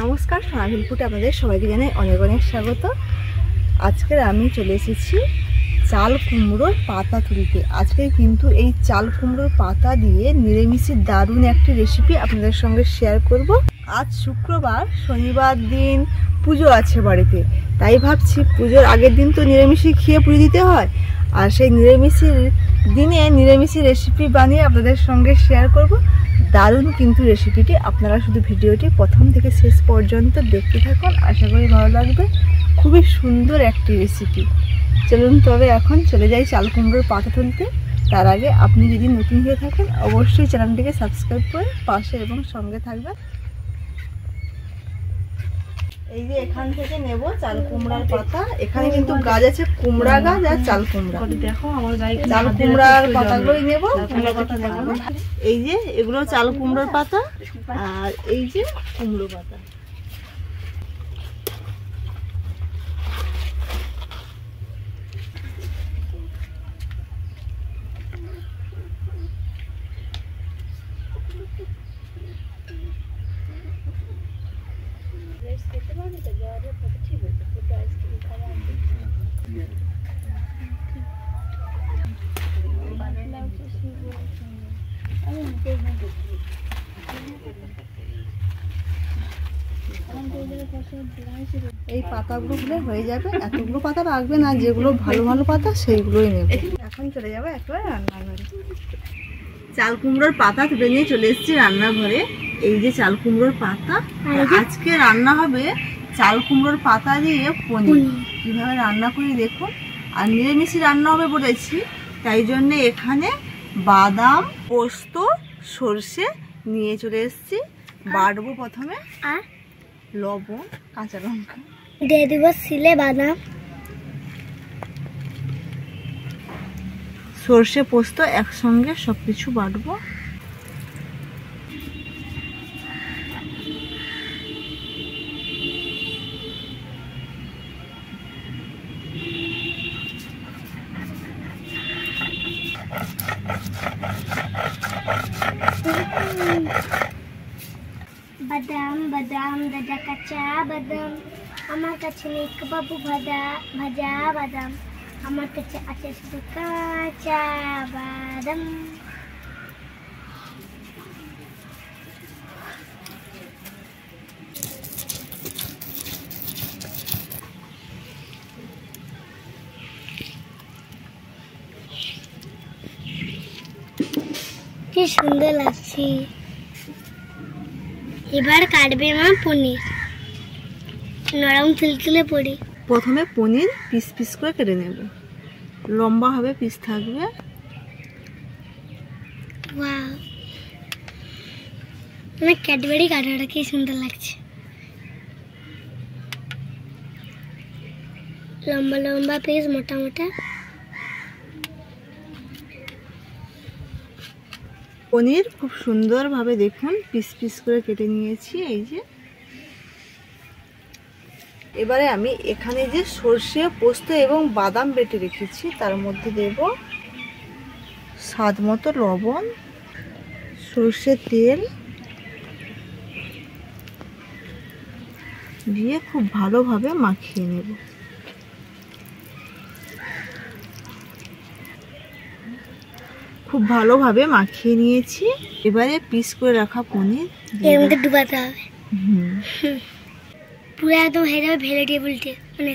নমস্কার, সোনাঝুরি ফুটে আপনাদের সবাইকে জানাই অনেক অনেক স্বাগত। আজকের আমি চলে এসেছি চাল কুমড়োর পাতা তুলতে। আজকে কিন্তু এই চাল কুমড়োর পাতা দিয়ে নিরামিষে দারুণ একটি রেসিপি আপনাদের সঙ্গে শেয়ার করব। আজ শুক্রবার, শনিবার দিন পুজো আছে বাড়িতে, তাই ভাবছি পুজোর আগের দিন তো নিরামিষই খেয়ে পুজো দিতে হয়, আর সেই নিরামিষের দিনে নিরামিষের রেসিপি বানিয়ে আপনাদের সঙ্গে শেয়ার করব। দারুণ কিন্তু রেসিপিটি, আপনারা শুধু ভিডিওটি প্রথম থেকে শেষ পর্যন্ত দেখতে থাকুন, আশা করি ভালো লাগবে। খুবই সুন্দর একটি রেসিপি। চলুন তবে এখন চলে যাই চাল কুমড়োর পাতা তুলতে। তার আগে আপনি যদি নতুন হয়ে থাকেন অবশ্যই চ্যানেলটিকে সাবস্ক্রাইব করে পাশে এবং সঙ্গে থাকবেন। এই যে এখান থেকে নেব চাল কুমড়ার পাতা। এখানে কিন্তু গাছ আছে, কুমড়া গাছ আর চাল কুমড়া। দেখো আমার গায়ে চাল কুমড়ার পাতাগুলোই নেব। এই যে এগুলো চাল কুমড়োর পাতা, আর এই যে কুমড়ো পাতা। এই পাতাগুলো হলে হয়ে যাবে, এতগুলো পাতা রাখবে না, যেগুলো ভালো ভালো পাতা সেইগুলোই নেব। এখন চলে যাবো একেবারে রান্নাঘরে। চাল কুমড়োর পাতা তুলে নিয়ে চলে এসেছি রান্নাঘরে। এই যে চাল কুমড়োর পাতা, আজকে রান্না হবে চাল কুমড়োর পাতা দিয়ে পনির। কিভাবে রান্না করি দেখুন। আর নিরামিষি রান্না হবে বলেছি, তাই জন্য এখানে বাদাম, পোস্ত, সর্ষে নিয়ে চলে এসেছি। বাটবো প্রথমে, আর লবণ, কাঁচা লঙ্কা দিয়ে দিব, সিলে বাদাম, সর্ষে, পোস্ত একসঙ্গে সবকিছু বাটবো। বাদাম বাদাম দাদা কাঁচা বাদাম, আমার কাছে নেই বাবু ভাজা বাদাম, আমার কাছে আছে শুধু কাঁচা বাদাম। কি সুন্দর লাগছে। এবার কাটবে মা পনির, নরম তুলতুলে পড়ি। প্রথমে পনির পিস পিস করে কেটে নেব, লম্বা হবে পিস থাকবে। ওয়াও, আমার ক্যাডবেরি কাটাটা কি সুন্দর লাগছে। লম্বা লম্বা পিস, মোটা মোটা। পনির খুব সুন্দরভাবে দেখুন পিস পিস করে কেটে নিয়েছি। এই যে এবারে আমি এখানে যে সর্ষে, পোস্ত এবং বাদাম বেটে রেখেছি তার মধ্যে দেব স্বাদ মতো লবণ, সর্ষের তেল দিয়ে খুব ভালোভাবে মাখিয়ে নেব। খুব ভালোভাবে মাখিয়ে নিয়েছি। এবারে পিস করে রাখা পনির এর মধ্যে ডুবাতে হবে। পুরো একদম হয়ে যাবে ভেজিটেবল মানে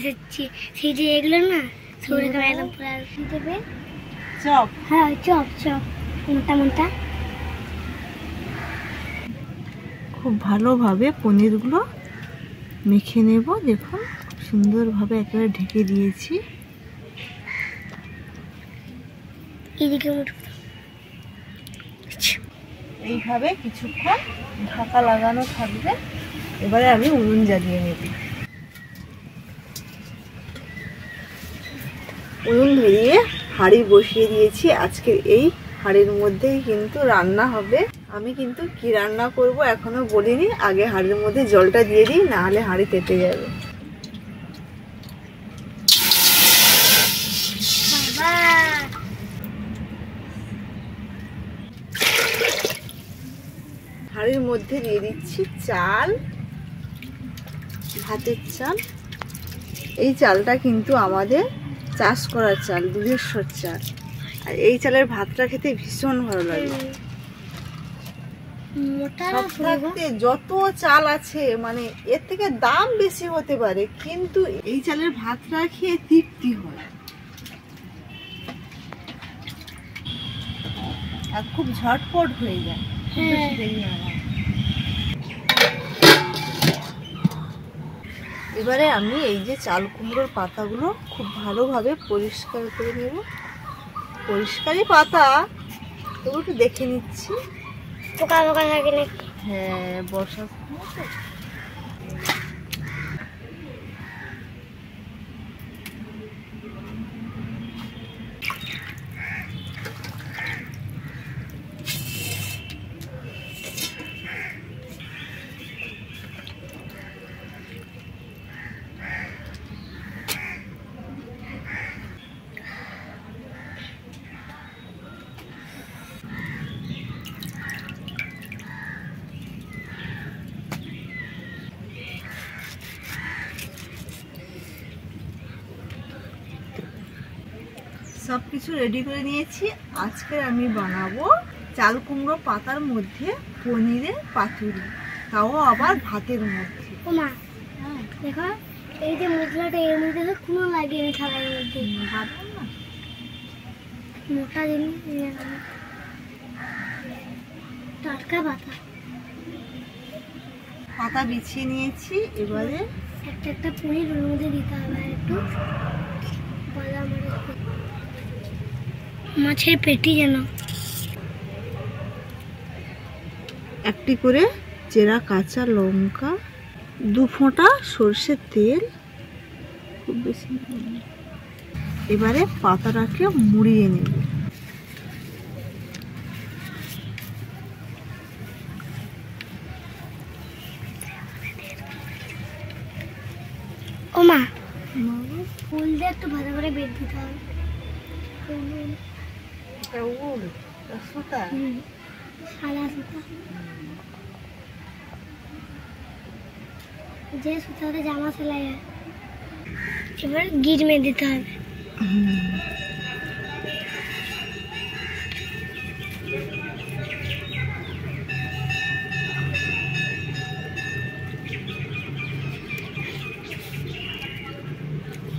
সেই যে এগুলো না সরে একদম পুরো দেবে। চপ, হ্যাঁ চপ চপ মোটা মোটা। খুব ভালোভাবে পনিরগুলো মেখে নেব। দেখুন খুব সুন্দরভাবে একেবারে ঢেকে দিয়েছি। এদিকে এইভাবে কিছুক্ষণ ঢাকা লাগানো থাকবে। এবারে আমি উনুন জ্বালিয়ে নেব। উনুন ধরিয়ে হাঁড়ি বসিয়ে দিয়েছি। আজকের এই হাঁড়ির মধ্যেই কিন্তু রান্না হবে। আমি কিন্তু কি রান্না করব এখনো বলিনি, আগে হাঁড়ির মধ্যে জলটা দিয়ে দিই, না হলে হাঁড়ি তেতে যাবে। হাঁড়ির মধ্যে দিয়ে দিচ্ছি চাল, ভাতের চাল। এই চালটা কিন্তু আমাদের চাষ করার চাল, দুধেশ্বর চাল। আর এই চালের ভাতটা খেতে ভীষণ ভালো লাগে। সবথেকে যত চাল আছে মানে এর থেকে দাম বেশি হতে পারে, কিন্তু এই চালের ভাতটা খেয়ে তৃপ্তি হয়। আর খুব ঝটপট হয়ে যায়, বেশি দেরি হয় না। এবারে আমি এই যে চাল কুমড়োর পাতাগুলো খুব ভালোভাবে পরিষ্কার করে নেব। পরিষ্কারই পাতা, তবু একটু দেখে নিচ্ছি পোকা পোকা থাকে নাকি। হ্যাঁ, বর্ষা সব কিছু রেডি করে নিয়েছি। আজকে আমি বানাবো চাল কুমড়ো পাতার মধ্যে পনিরের পাতুরি, তাও আবার ভাতের মধ্যে। ওমা দেখো, এই যে মশলাটা এর মধ্যে তো কোনো লাগেনি থালার মধ্যে। মোটা জিনিস, টাটকা পাতা। পাতা বিছিয়ে নিয়েছি। এবারে একটা একটা পনির ওর মধ্যে দিতে হবে। আর একটু বাদাম, মাছের পেটি যেন একটি করে চেরা কাঁচা লঙ্কা, 2 ফোঁটা সর্ষের তেল, খুব বেশি। এবারে পাতাটাকে মুড়িয়ে নেব। ওমা ফুল দিয়ে একটু ভালো করে বের দিতে হবে। সুতা, সাদা সুতা, যে সুতাতে জামা সেলাই হয়। এবার গিরমে দিতে হবে।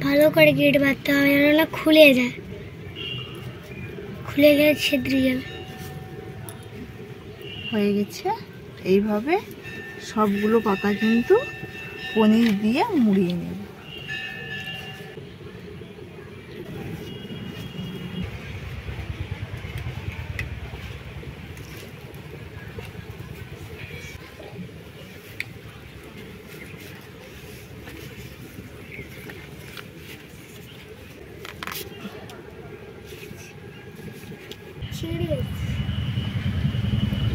ভালো করে গিট বাঁধতে হবে যেন না খুলে যায়, খুলে গেলে ছিদ্রে যাবে। হয়ে গেছে। এইভাবে সবগুলো পাতা কিন্তু পনির দিয়ে মুড়িয়ে নেব।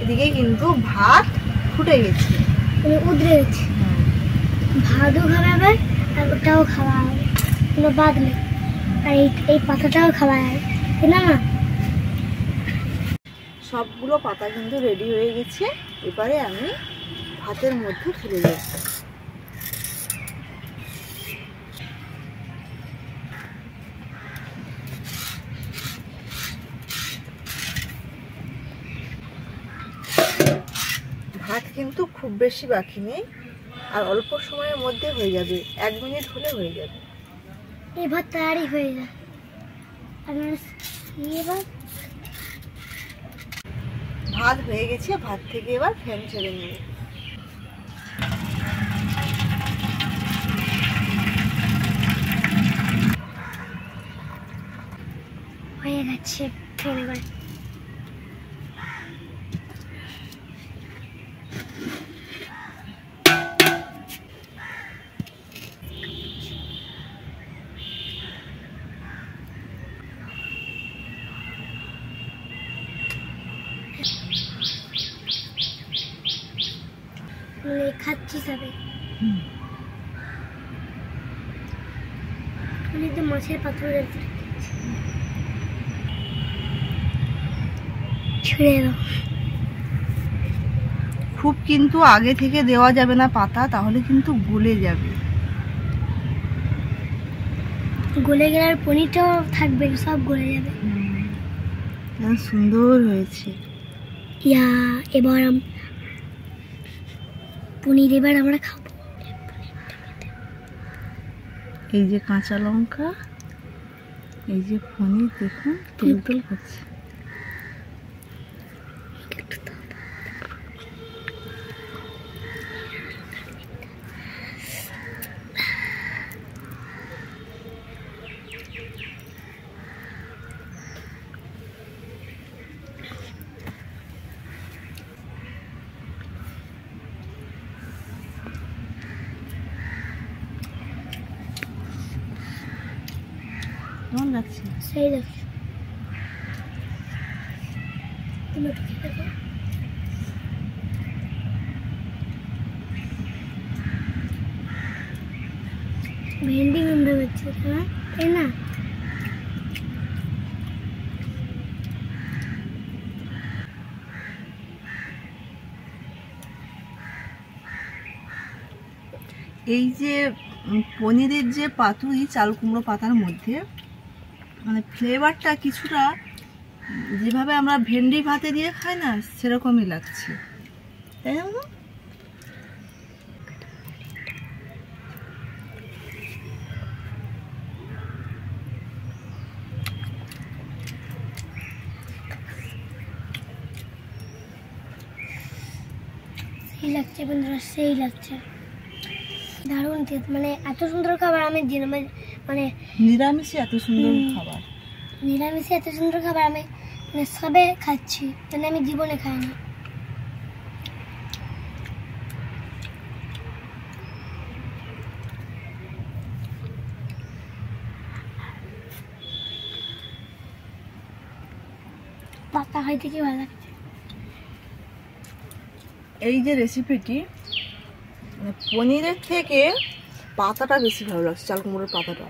এদিকে কিন্তু ভাত ফুটে গেছে, উদরে গেছে। ভাতও খাওয়া হবে আর ওটাও খাওয়া হবে, কোনো বাদ নেই। আর এই পাতাটাও খাওয়া হবে, তাই না? সবগুলো পাতা কিন্তু রেডি হয়ে গেছে। এবারে আমি ভাতের মধ্যে ফেলে দেব। ভাত কিন্তু খুব বেশি বাকি নেই, আর অল্প সময়ের মধ্যে হয়ে যাবে, 1 মিনিট হলে হয়ে যাবে। এই ভাত তাড়াতাড়ি হয়ে যায়। ভাত হয়ে গেছে, ভাত থেকে এবার ফ্যান ছেড়ে নেব। হয়ে গেছে ফ্যান। এবার খাচ্ছি সবে। তো মাছের পাথর ছুঁড়ে দাও। খুব কিন্তু আগে থেকে দেওয়া যাবে না পাতা, তাহলে কিন্তু গলে যাবে। গলে গেলে আর পনিরটাও থাকবে, সব গলে যাবে। সুন্দর হয়েছে। ইয়া এবার পনির এবার আমরা খাবো। এই যে কাঁচা লঙ্কা, এই যে পনির, দেখুন টুলটুল করছে। কেমন লাগছে? সেই লাগছে। তুমি একটু খেয়ে দেখো। ভেন্ডি গন্ধ হচ্ছে, তাই না? এই যে পনিরের যে পাতুরি চাল কুমড়ো পাতার মধ্যে, মানে ফ্লেভারটা কিছুটা যেভাবে আমরা ভেন্ডি ভাতে দিয়ে খাই না, সেরকমই লাগছে, তাই না? সেই লাগছে বন্ধুরা, সেই লাগছে, দারুণ টেস্ট। মানে এত সুন্দর খাবার আমি মানে নিরামিষে এত সুন্দর খাবার, নিরামিষে এত সুন্দর খাবার আমি মানে সবে খাচ্ছি, মানে আমি জীবনে খাইনি। পাতা খাইতে কি ভালো লাগছে। এই যে রেসিপিটি, মানে পনিরের থেকে পাতাটা বেশি ভালো লাগছে, চাল কুমড়োর পাতাটা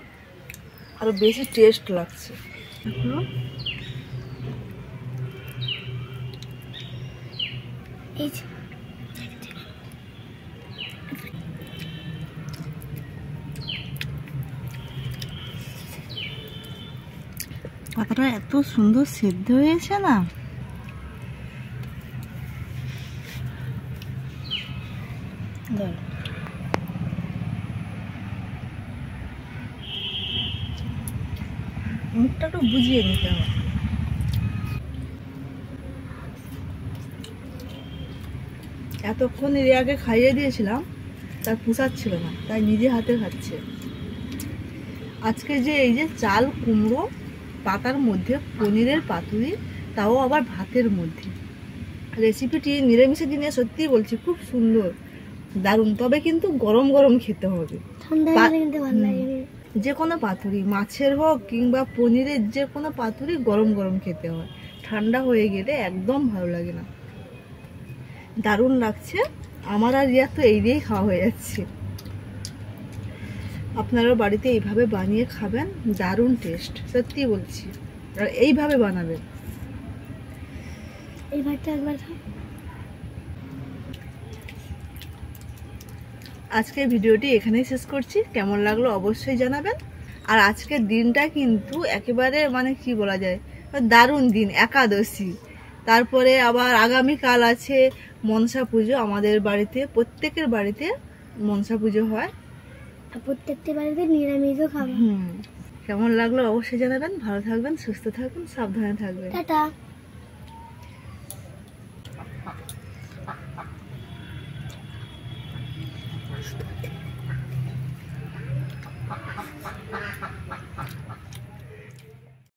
আরো বেশি টেস্ট লাগছে। এই যে পাতাটা এত সুন্দর সেদ্ধ হয়েছে না, মুখটা একটু বুঝিয়ে নিতে হবে। এতক্ষণ রিয়াকে খাইয়ে দিয়েছিলাম, তার পোষাচ্ছিল না, তাই নিজে হাতে খাচ্ছে। আজকে যে এই যে চাল কুমড়ো পাতার মধ্যে পনিরের পাতুরি, তাও আবার ভাতের মধ্যে, রেসিপিটি নিরামিষের দিনে সত্যি বলছি খুব সুন্দর, দারুণ। তবে কিন্তু গরম গরম খেতে হবে। ঠান্ডা হলে কিন্তু ভালো লাগে না। যে কোনো পাতুরি, মাছের হোক কিংবা পনিরের যে কোনো পাতুরি গরম গরম খেতে হয়, ঠান্ডা হয়ে গেলে একদম ভালো লাগে না। দারুণ লাগছে। আমার আর রিয়া তো এই দিয়েই খাওয়া হয়ে যাচ্ছে। আপনারাও বাড়িতে এইভাবে বানিয়ে খাবেন, দারুণ টেস্ট, সত্যি বলছি। আর এইভাবে বানাবেন। এই ভাতটা একবার খাও। আজকের ভিডিওটি এখানেই শেষ করছি। কেমন লাগলো অবশ্যই জানাবেন। আর আজকের দিনটা কিন্তু একেবারে মানে কি বলা যায়, দারুণ দিন, একাদশী। তারপরে আবার আগামীকাল আছে মনসা পুজো। আমাদের বাড়িতে, প্রত্যেকের বাড়িতে মনসা পুজো হয়। প্রত্যেকটি বাড়িতে নিরামিষও খাবো। কেমন লাগলো অবশ্যই জানাবেন। ভালো থাকবেন, সুস্থ থাকবেন, সাবধানে থাকবেন। টাটা।